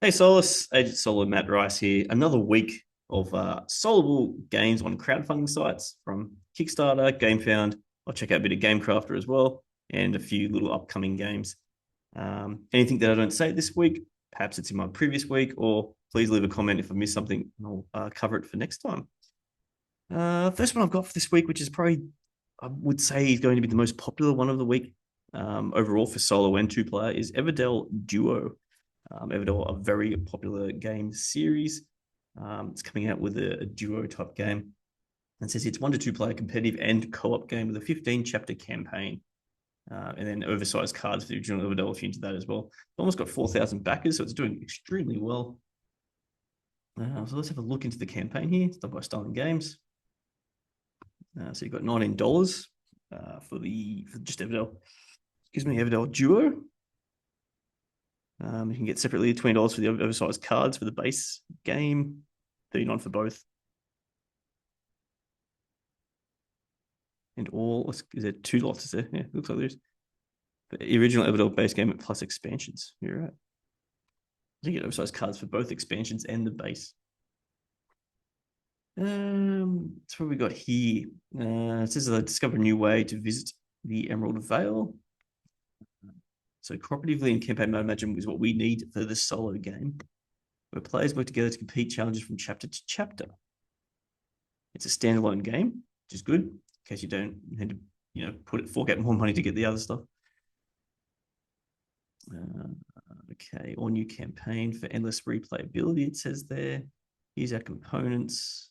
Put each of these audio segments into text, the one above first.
Hey Solace, Agent Solo Matt Rice here. Another week of solvable games on crowdfunding sites from Kickstarter, Gamefound. I'll check out a bit of Gamecrafter as well, and a few little upcoming games. Anything that I don't say this week, perhaps it's in my previous week, or please leave a comment if I miss something, and I'll cover it for next time. First one I've got for this week, which is probably I would say is going to be the most popular one of the week overall for solo and two player, is Everdell Duo. Everdell, a very popular game series. It's coming out with a duo type game. It says it's 1 to 2 player competitive and co-op game with a 15 chapter campaign. And then oversized cards for the original Everdell if you're into that as well. It's almost got 4,000 backers, so it's doing extremely well. So let's have a look into the campaign here. It's done by Starling Games. So you've got $19 for just Everdell. Excuse me, Everdell Duo. You can get separately $20 for the oversized cards for the base game, 39 for both. And all, is there 2 lots? Is there? Yeah, looks like there's. The original Everdell base game plus expansions. You're right. You get oversized cards for both expansions and the base. That's what we got here. It says I discovered a new way to visit the Emerald Vale. So cooperatively in campaign mode, imagine is what we need for the solo game, where players work together to complete challenges from chapter to chapter. It's a standalone game, which is good in case you don't need to fork out more money to get the other stuff. Okay, all new campaign for endless replayability. It says there. Here's our components.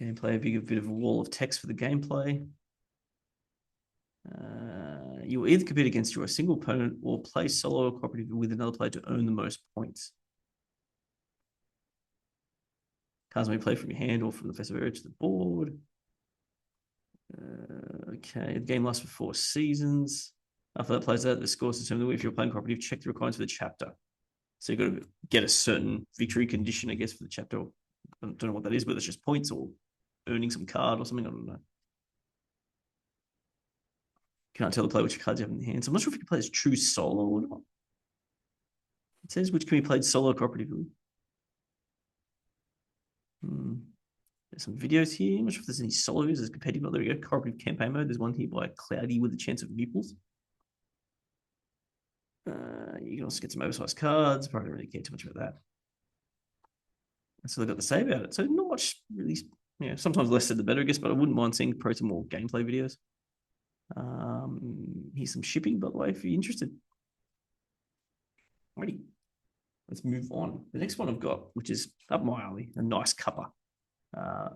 Gameplay, a bit of a wall of text for the gameplay. You will either compete against your single opponent or play solo or cooperative with another player to earn the most points. Cards may be played from your hand or from the festival area to the board. Okay, the game lasts for 4 seasons. After that plays out, the scores determine if you're playing cooperative, check the requirements for the chapter. So you've got to get a certain victory condition, I guess, for the chapter. I don't know what that is, whether it's just points or earning some card or something. I don't know. Can't tell the player which cards you have in the hand. So I'm not sure if you can play as true solo or not. It says which can be played solo cooperatively. There's some videos here. I'm not sure if there's any solos as competitive. Oh, there we go. Cooperative campaign mode. There's one here by Cloudy with a Chance of Meeples. You can also get some oversized cards. Probably don't really care too much about that. So they've got the save about it. So not much really. Sometimes less said the better, I guess. But I wouldn't mind seeing probably some more gameplay videos. Here's some shipping, by the way, if you're interested. Alrighty, let's move on. The next one I've got, which is up my alley, a Nice Cuppa.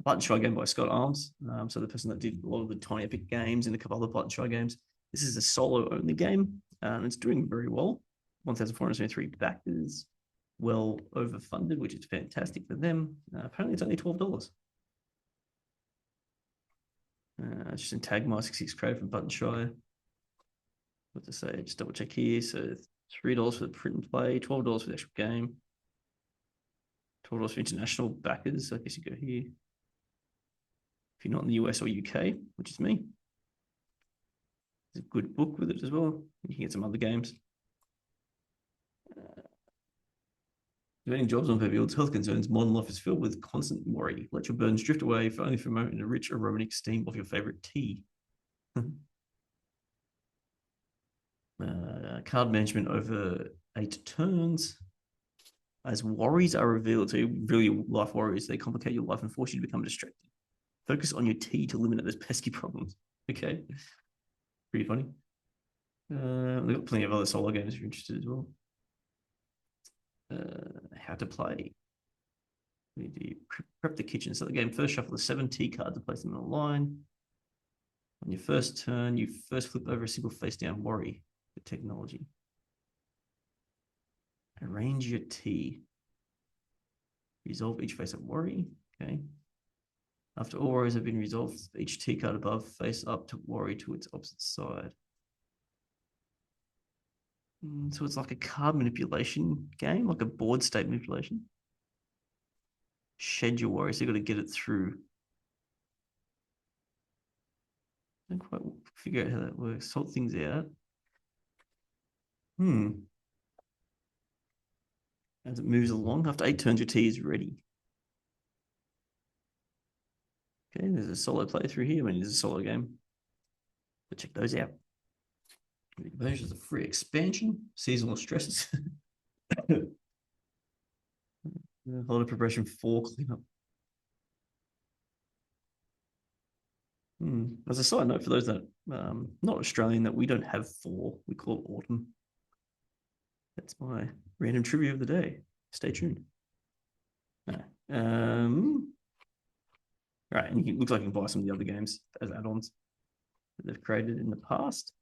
Button Shy game by Scott Arms. So the person that did a lot of the Tiny Epic games and a couple other Button Shy games. This is a solo only game. It's doing very well. 1,473 backers, well overfunded, which is fantastic for them. Apparently, it's only $12. Just in tag my 66 credit from Button Shy. What to say? Just double check here. So $3 for the print and play, $12 for the actual game, $12 for international backers. I guess you go here if you're not in the US or UK, which is me. There's a good book with it as well. You can get some other games. Debating jobs on Pavilions, health concerns, modern life is filled with constant worry. Let your burdens drift away, if only for a moment, in a rich aromatic steam of your favorite tea. Card management over 8 turns. As worries are revealed, so really life worries, they complicate your life and force you to become distracted. Focus on your tea to eliminate those pesky problems. Okay. Pretty funny. We've got plenty of other solo games if you're interested as well. How to play. We need to prep the kitchen. So the game first shuffle the 7 tea cards and place them in a line. On your first turn, you first flip over a single face down worry with technology. Arrange your tea. Resolve each face up worry. Okay. After all worries have been resolved, each tea card above face up to worry to its opposite side. So it's like a card manipulation game, like a board state manipulation. Shed your worries, so you've got to get it through. I don't quite figure out how that works. Sort things out. As it moves along, after 8 turns, your tea is ready. Okay, there's a solo playthrough here. I mean, there's a solo game. But check those out. Versions of free expansion, seasonal stresses. A lot of preparation for cleanup. As a side note, for those that not Australian, that we don't have fall, we call it autumn. That's my random trivia of the day. Stay tuned. Right, and it looks like you can buy some of the other games as add-ons that they've created in the past.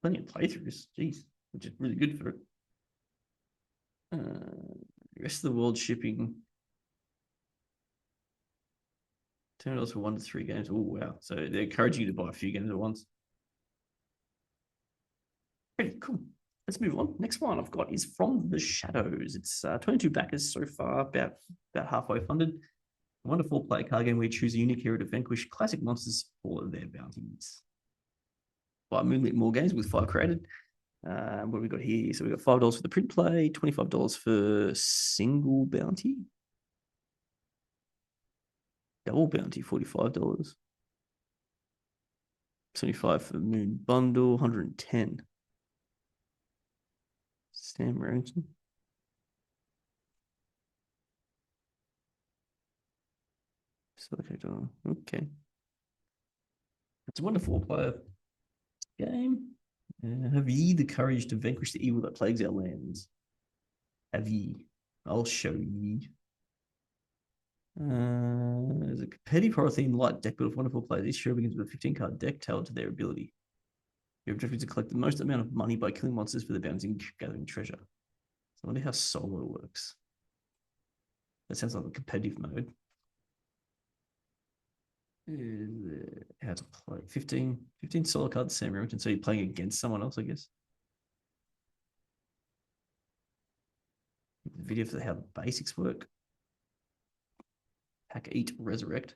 Plenty of playthroughs, geez, which is really good for it. The rest of the world shipping $10 for 1 to 3 games. Oh wow! So they're encouraging you to buy a few games at once. Pretty cool. Let's move on. Next one I've got is From the Shadows. It's 22 backers so far, about halfway funded. A wonderful player card game where you choose a unique hero to vanquish classic monsters for their bounties. 5 Moonlit More games with 5 created. What have we got here? So we've got $5 for the print play, $25 for single bounty. Double bounty, $45. 75 for Moon Bundle, 110. Sam Remington. Okay. It's a wonderful player game. Have ye the courage to vanquish the evil that plagues our lands? Have ye? I'll show ye. There's a competitive horror themed light deck build of wonderful players. Each hero begins with a 15-card deck tailored to their ability. Your objective is to collect the most amount of money by killing monsters for the bounties and gathering treasure. So I wonder how solo works. That sounds like a competitive mode. How to play 15 solo cards, Sam Remington. So you're playing against someone else, I guess. The video for how the basics work. Hack, eat, resurrect.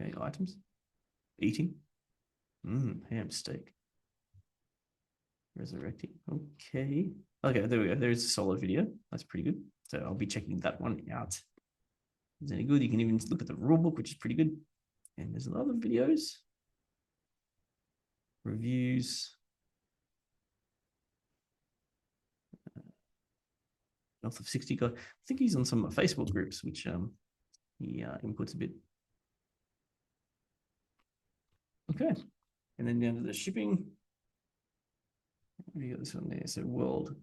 Okay, items. Eating. Ham steak. Resurrecting. Okay. Okay, there we go. There's a solo video. That's pretty good. So I'll be checking that one out. If it's any good, you can even look at the rulebook, which is pretty good. And there's a lot of videos. Reviews. North of 60 guy. I think he's on some Facebook groups, which he inputs a bit. Okay. And then down to the shipping. We got this one there. So world.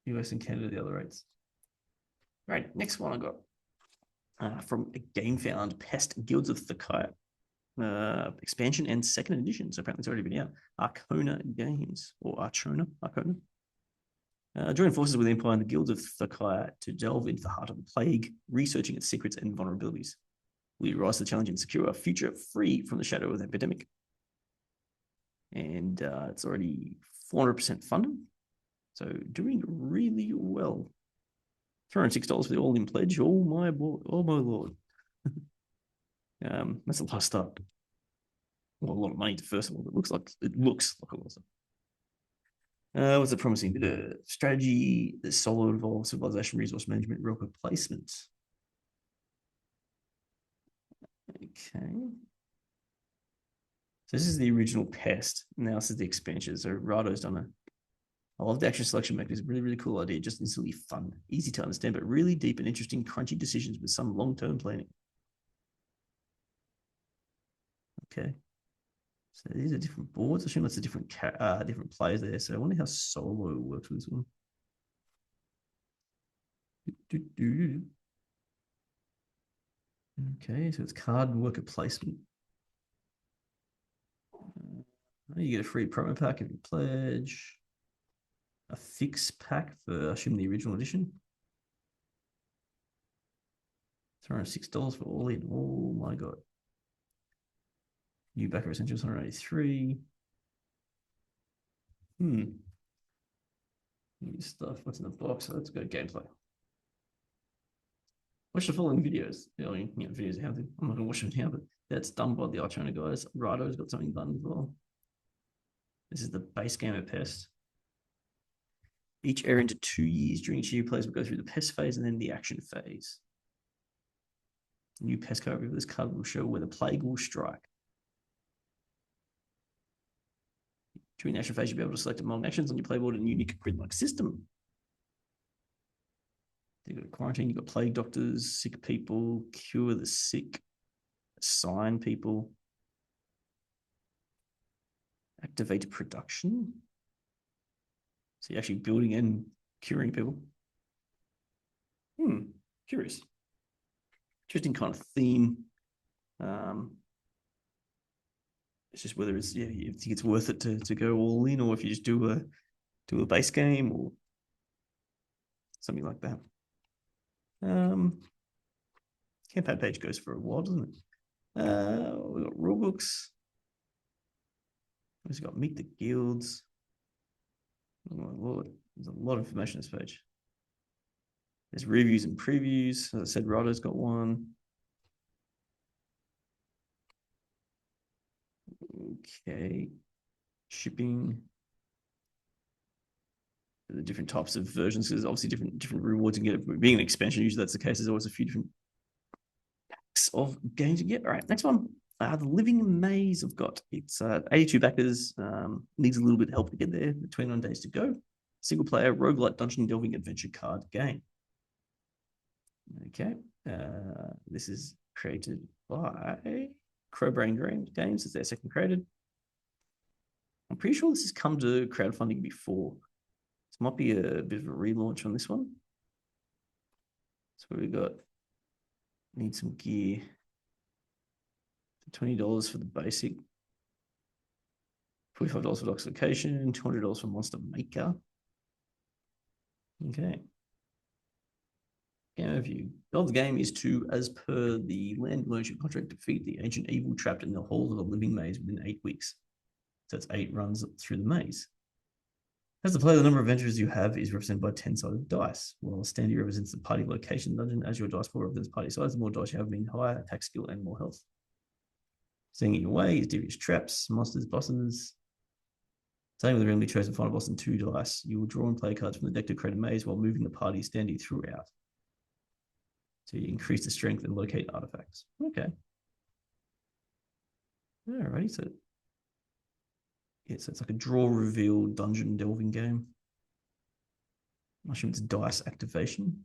US and Canada, the other rates. Right, next one I got from Gamefound, Pest, Guilds of Thokaia. Expansion and 2nd edition. So apparently it's already been out. Arcona Games, or Arcona. Join forces with Empire and the Guilds of Thokaia to delve into the heart of the plague, researching its secrets and vulnerabilities. Will you rise to the challenge and secure a future free from the shadow of the epidemic? And it's already 400% funded. So doing really well. $306 for the all-in pledge. Oh my lord. That's a lot of stuff. Well, a lot of money to first of all. It looks like a lot of stuff. What's a promising bit of strategy? The solo involved civilization, resource management, real quick placement. Okay. So this is the original Pest. Now this is the expansion. So Rado's done I love the action selection mechanism. Really, really cool idea. Just instantly fun, easy to understand, but really deep and interesting, crunchy decisions with some long-term planning. Okay. So these are different boards. I assume that's a different players there. So I wonder how solo works with this one. Okay, so it's card worker placement. You get a free promo pack if you pledge. A fix pack for, I assume, the original edition. $306 for all in. Oh my god. New backer essentials 183. New stuff. What's in the box? Let's go gameplay. Watch the following videos. Videos how to. I'm not gonna watch them now, but that's done by the Archona guys. Rido's got something done as well. This is the base game of Pest. Each area into 2 years. During each year, players will go through the Pest phase and then the action phase. The new Pest card with this card will show where the plague will strike. During the action phase, you'll be able to select among actions on your playboard in a unique grid-like system. You've got quarantine, you've got plague doctors, sick people, cure the sick, assign people, activate production. So you're actually building and curing people. Curious. Interesting kind of theme. It's just whether it's, you think it's worth it to go all in, or if you just do a base game or something like that. Campaign page goes for a while, doesn't it? We've got rule books. We've got meet the guilds. Oh my lord, there's a lot of information on this page. There's reviews and previews. As I said, Rido's got one. Okay. Shipping. The different types of versions, because there's obviously different rewards you get. Being an expansion, usually that's the case. There's always a few different packs of games you get. All right, next one. The Living Maze I've got. It's 82 backers. Needs a little bit of help to get there. 29 days to go. Single player roguelike dungeon delving adventure card game. Okay. This is created by Crowdfunding Games. It's their second created. I'm pretty sure this has come to crowdfunding before. This might be a bit of a relaunch on this one. So we got, need some gear. $20 for the basic. $45 for Doxification. $200 for Monster Maker. Okay. Game overview. The goal of the game is to, as per the land merchant contract, defeat the ancient evil trapped in the hole of the living maze within 8 weeks. So it's 8 runs through the maze. As the player, the number of adventures you have is represented by 10-sided dice, while standard represents the party location dungeon. As your dice pool represents party size, the more dice you have mean higher attack skill and more health. Staying in your way is devious traps, monsters, bosses. Starting with the randomly chosen final boss and 2 dice, you will draw and play cards from the deck to create a maze while moving the party standing throughout. So you increase the strength and locate artifacts. Okay. Alrighty, so it's like a draw reveal dungeon delving game. I assume it's dice activation.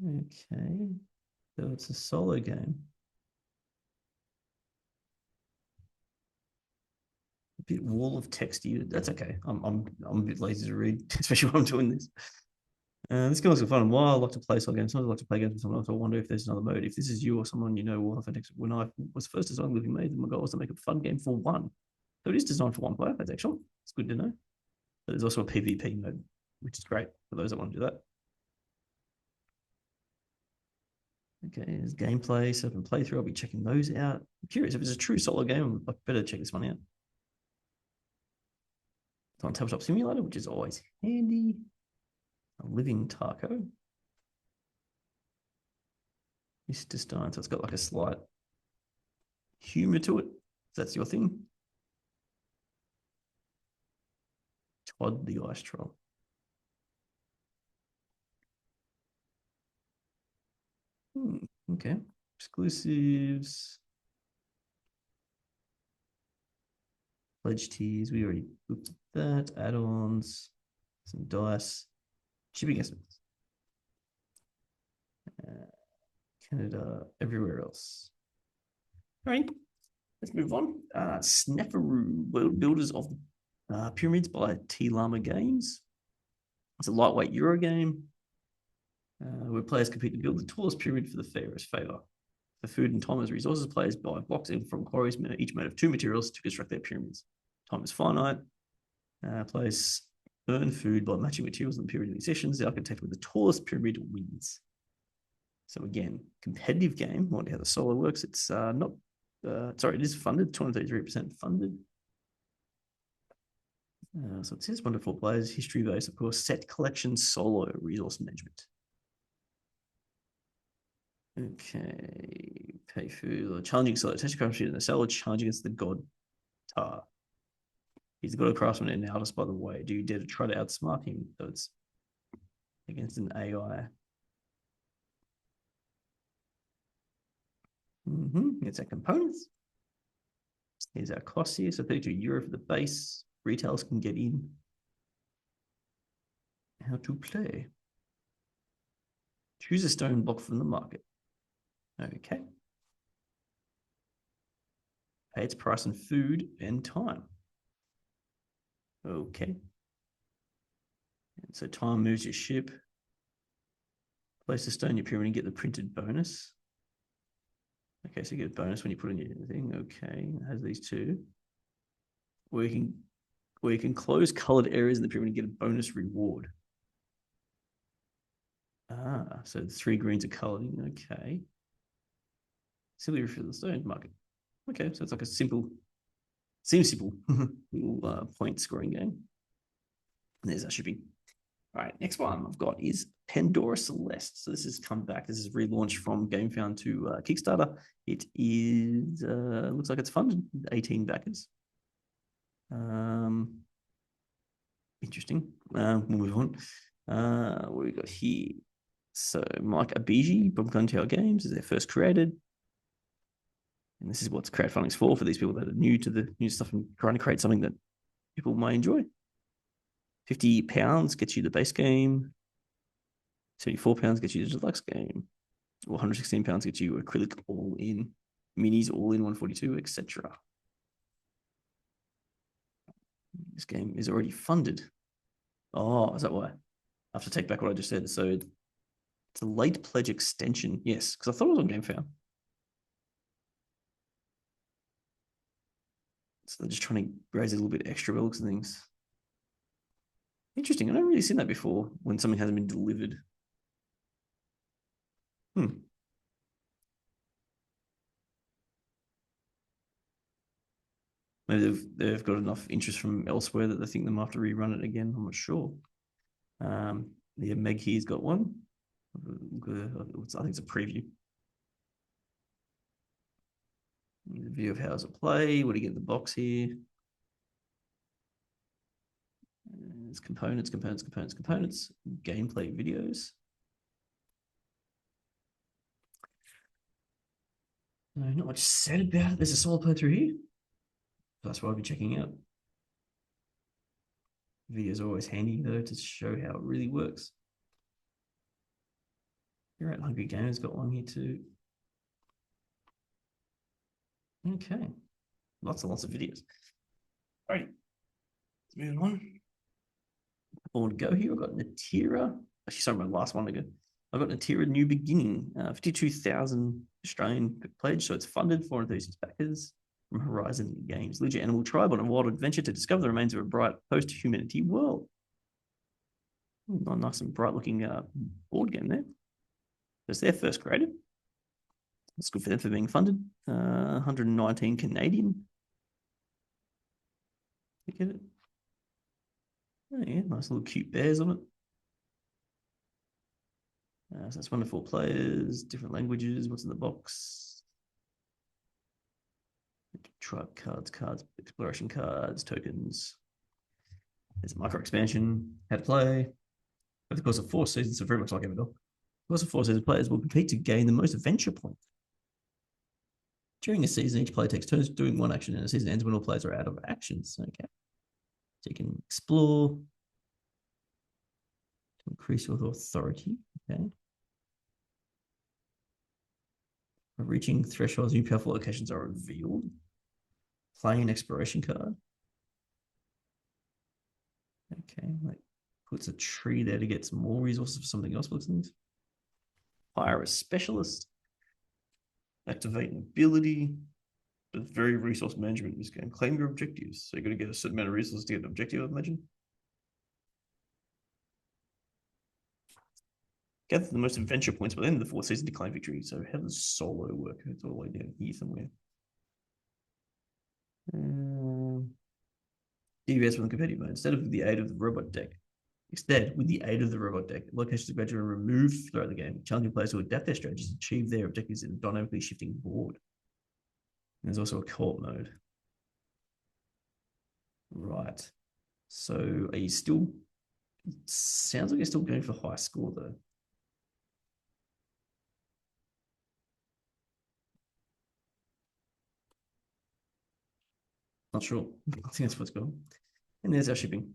Okay. So it's a solo game. A bit wall of texty. That's okay. I'm a bit lazy to read, especially when I'm doing this. This game looks fun and wild. I like to play solo games. Sometimes I like to play games with someone else. I wonder if there's another mode. If this is you or someone you know, when I was first designing Living Maze, my goal was to make a fun game for one. So it is designed for one player. That's excellent. It's good to know. But there's also a PvP mode, which is great for those that want to do that. Okay, there's gameplay, set up and playthrough. I'll be checking those out. I'm curious if it's a true solo game. I better check this one out. It's on Tabletop Simulator, which is always handy. A living taco. Mr. Stein. So it's got like a slight humor to it. If that's your thing. Todd the Ice Troll. Okay. Exclusives. Pledge tiers. We already looked at that. Add-ons. Some dice. Shipping estimates. Canada, everywhere else. All right, let's move on. Sneferu, World Builders of Pyramids by T Llama Games. It's a lightweight Euro game where players compete to build the tallest pyramid for the fairest favor. For food and time as resources, players buy blocks from quarries, each made of 2 materials to construct their pyramids. Time is finite. Players earn food by matching materials in the pyramid sessions. The architect with the tallest pyramid wins. So again, competitive game. I wonder how the solo works. It's not, sorry, it is funded, 233% funded. So it says wonderful players, history base, of course, set collection, solo, resource management. Okay, pay food, challenging solo, test your craftsmanship in the cellar, challenge against the god Tar. He's the god of craftsman and artist, by the way. Do you dare to try to outsmart him? So it's against an AI. It's our components. Here's our costs here. So €32 for the base. Retailers can get in. How to play. Choose a stone block from the market. Okay. Pay its price in food and time. Okay. And so time moves your ship. Place a stone in your pyramid and get the printed bonus. Okay, so you get a bonus when you put in your thing. Okay, it has these two. Where you can close colored areas in the pyramid and get a bonus reward. Ah, so the 3 greens are colored in. Okay. Simply refill the stone market. Okay, so it's like a simple, seems simple, little point scoring game. And there's our shipping. All right, next one I've got is Pandora Celeste. So this has come back. This is relaunched from Gamefound to Kickstarter. It is looks like it's funded, 18 backers. Interesting. We'll move on. What do we got here? So Mike Abiji from Guntail Games is their first created. And this is what crowdfunding's for these people that are new to the new stuff and trying to create something that people may enjoy. £50 gets you the base game. £74 gets you the deluxe game. Or £116 gets you acrylic all in, minis all in 142, etc. This game is already funded. Oh, is that why? I have to take back what I just said. So it's a late pledge extension. Yes, because I thought it was on Gamefound. So they're just trying to raise a little bit extra looks and things. Interesting. I've never really seen that before when something hasn't been delivered. Maybe they've got enough interest from elsewhere that they think they might have to rerun it again. I'm not sure. Yeah, Meg here's got one. I think it's a preview. The view of how does it play. What do you get in the box here? It's components. Gameplay videos. No, not much said about it. There's a solo playthrough here. That's what I'll be checking out. Videos are always handy though to show how it really works. You're right, Hungry Gamer's got one here too. Okay. Lots and lots of videos. All right. Let's move on. All to go here. I've got Natera. Actually, sorry, my last one to go. I've got Natera New Beginning, 52,000 Australian pledge, so it's funded, 436 backers from Horizon Games. Lead your animal tribe on a wild adventure to discover the remains of a bright post-humanity world. Nice and bright-looking board game there. That's their first created. That's good for them for being funded. 119 Canadian. You get it? Oh, yeah, nice little cute bears on it. So that's wonderful players, different languages. What's in the box? Tribe cards, exploration cards, tokens. There's a micro expansion, how to play. Over the course of 4 seasons, so very much like Everdell. Over the course of 4 seasons, players will compete to gain the most adventure points. During a season, each player takes turns doing one action, and the season ends when all players are out of actions. Okay. So you can explore to increase your authority. Okay. Reaching thresholds, new powerful locations are revealed. Playing an exploration card. Okay, like puts a tree there to get some more resources for something else. Looks nice. Hire a specialist. Activate an ability. It's very resource management in this game. Claim your objectives. So you're going to get a certain amount of resources to get an objective, I imagine. Gather the most adventure points by the end of the 4th season to claim victory. So how does solo work? It's all the way down here somewhere. DVS from the competitive mode instead of with the aid of the robot deck. Instead, with the aid of the robot deck, locations are gradually removed throughout the game, challenging players to adapt their strategies to achieve their objectives in a dynamically shifting board. And there's also a co-op mode. Right. So are you still, sounds like you're still going for high score though. Not sure. I think that's what's going on. And there's our shipping.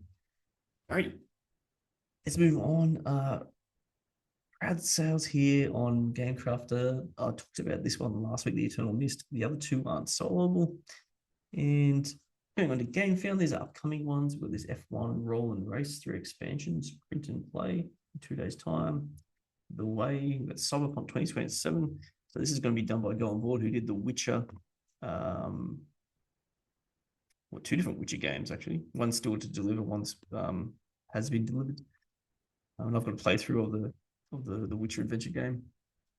All right. Let's move on. Crowd sales here on Gamecrafter. I talked about this one last week, the Eternal Mist. The other two aren't soloable. And going on to Gamefound, these are upcoming ones with this F1 roll and race 3 expansions, print and play in 2 days' time. The Way, we've got Cyberpunk 2027. So this is going to be done by Go On Board, who did The Witcher. Well, 2 different Witcher games, actually. One's still to deliver, one's has been delivered. And I've got a playthrough of the Witcher adventure game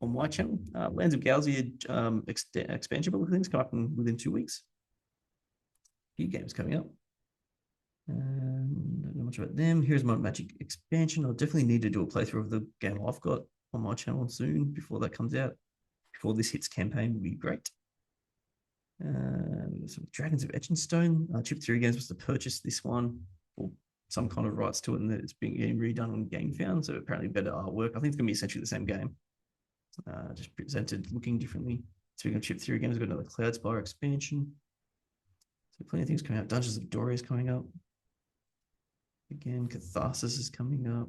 on my channel. Lands of Galzia expansion book things come up within 2 weeks. Few games coming up. Don't know much about them. Here's my Magic expansion. I'll definitely need to do a playthrough of the game I've got on my channel soon before that comes out. Before this hits campaign would be great. Some Dragons of Etchenstone. Chip Theory Games was to purchase this one or some kind of rights to it, and it's being redone on Gamefound. So apparently better artwork. I think it's going to be essentially the same game, just presented looking differently. Speaking of Chip Theory Games, we've got another Cloudspire expansion. So plenty of things coming out. Dungeons of Doria is coming up. Again, Catharsis is coming up.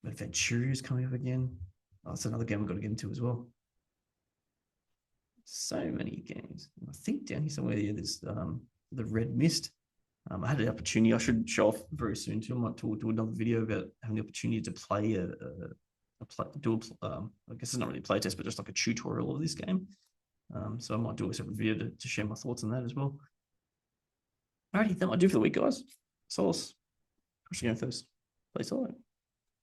Adventure is coming up again. Oh, that's another game we've got to get into as well. So many games. I think down here somewhere there's the Red Mist. I had an opportunity. I should show off very soon too. I might do another video about having the opportunity to play I guess it's not really a playtest, but just like a tutorial of this game. So I might do a separate video to share my thoughts on that as well. Alrighty, that might do for the week, guys. Solace, push the game first. Play solo.